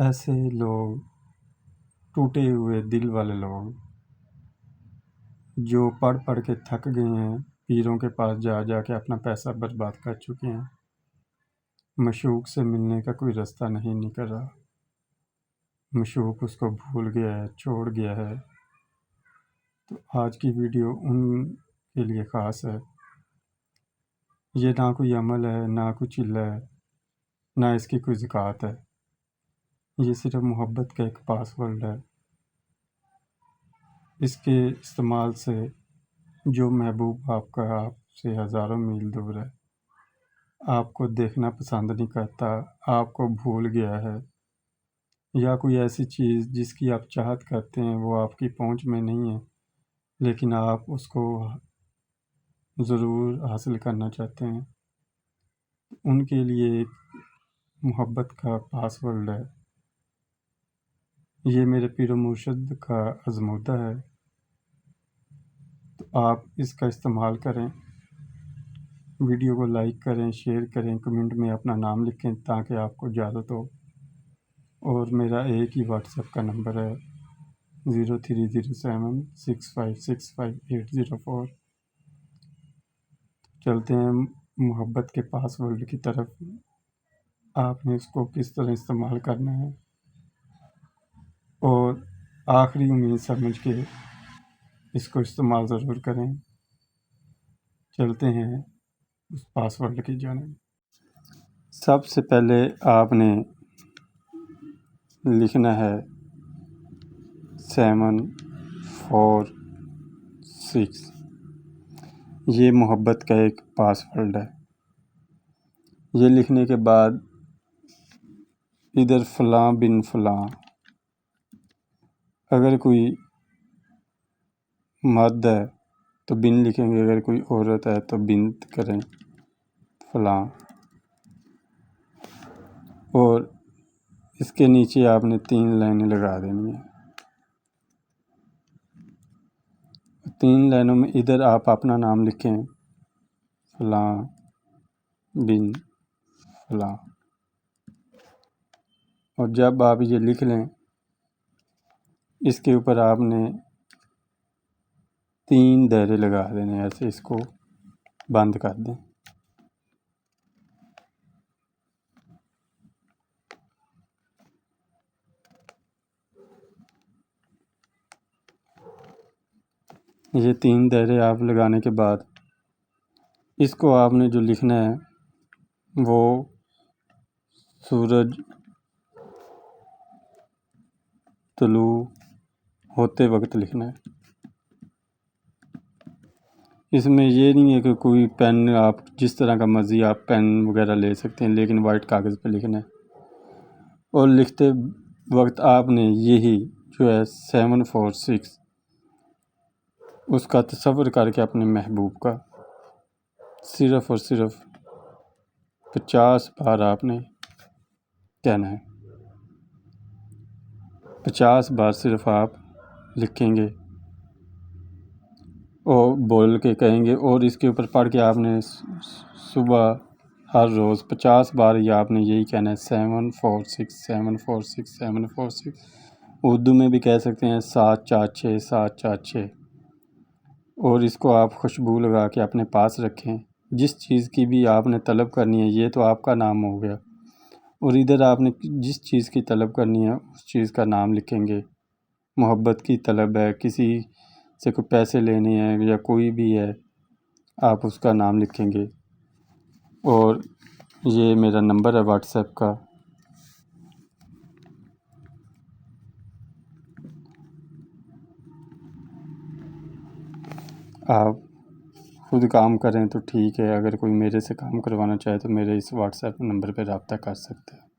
ایسے لوگ، ٹوٹے ہوئے دل والے لوگ جو پڑھ پڑھ کے تھک گئے ہیں، پیروں کے پاس جا جا کے اپنا پیسہ برباد کر چکے ہیں، معشوق سے ملنے کا کوئی راستہ نہیں نکل رہا، معشوق اس کو بھول گیا ہے، چھوڑ گیا ہے، تو آج کی ویڈیو ان کے لیے خاص ہے۔ یہ نہ کوئی عمل ہے، نہ کوئی چلہ ہے، نہ اس کی کوئی زکوٰۃ ہے، یہ صرف محبت کا ایک پاس ورڈ ہے۔ اس کے استعمال سے جو محبوب آپ کا آپ سے ہزاروں میل دور ہے، آپ کو دیکھنا پسند نہیں کرتا، آپ کو بھول گیا ہے، یا کوئی ایسی چیز جس کی آپ چاہت کرتے ہیں وہ آپ کی پہنچ میں نہیں ہے، لیکن آپ اس کو ضرور حاصل کرنا چاہتے ہیں، ان کے لیے ایک محبت کا پاس ورڈ ہے۔ یہ میرے پیر و مرشد کا آزمودہ ہے، تو آپ اس کا استعمال کریں، ویڈیو کو لائک کریں، شیئر کریں، کمنٹ میں اپنا نام لکھیں تاکہ آپ کو اجازت ہو، اور میرا ایک ہی واٹس ایپ کا نمبر ہے 030765658004۔ چلتے ہیں محبت کے پاس ورڈ کی طرف۔ آپ نے اس کو کس طرح استعمال کرنا ہے، اور آخری امید سمجھ کے اس کو استعمال ضرور کریں۔ چلتے ہیں اس پاس ورڈ کی جانب۔ سب سے پہلے آپ نے لکھنا ہے 746۔ یہ محبت کا ایک پاس ورڈ ہے۔ یہ لکھنے کے بعد ادھر فلاں بن فلاں، اگر کوئی مرد ہے تو بن لکھیں گے، اگر کوئی عورت ہے تو بنت کریں فلاں، اور اس کے نیچے آپ نے 3 لائنیں لگا دینی ہیں۔ 3 لائنوں میں ادھر آپ اپنا نام لکھیں، فلاں بن فلاں، اور جب آپ یہ لکھ لیں اس کے اوپر آپ نے 3 دائرے لگا دینے، ایسے اس کو بند کر دیں۔ یہ 3 دائرے آپ لگانے کے بعد اس کو آپ نے جو لکھنا ہے وہ سورج طلوع ہوتے وقت لکھنا ہے۔ اس میں یہ نہیں ہے کہ کوئی پین، آپ جس طرح کا مرضی آپ پین وغیرہ لے سکتے ہیں، لیکن وائٹ کاغذ پہ لکھنا ہے، اور لکھتے وقت آپ نے یہی جو ہے 746 اس کا تصور کر کے اپنے محبوب کا صرف اور صرف 50 بار آپ نے کہنا ہے۔ 50 بار صرف آپ لکھیں گے اور بول کے کہیں گے، اور اس کے اوپر پڑھ کے آپ نے صبح ہر روز 50 بار ہی آپ نے یہی کہنا ہے 746 746 746۔ اردو میں بھی کہہ سکتے ہیں 746 746، اور اس کو آپ خوشبو لگا کے اپنے پاس رکھیں۔ جس چیز کی بھی آپ نے طلب کرنی ہے، یہ تو آپ کا نام ہو گیا، اور ادھر آپ نے جس چیز کی طلب کرنی ہے اس چیز کا نام لکھیں گے۔ محبت کی طلب ہے، کسی سے کوئی پیسے لینے ہیں یا کوئی بھی ہے، آپ اس کا نام لکھیں گے، اور یہ میرا نمبر ہے واٹس ایپ کا۔ آپ خود کام کریں تو ٹھیک ہے، اگر کوئی میرے سے کام کروانا چاہے تو میرے اس واٹس ایپ نمبر پہ رابطہ کر سکتے ہیں۔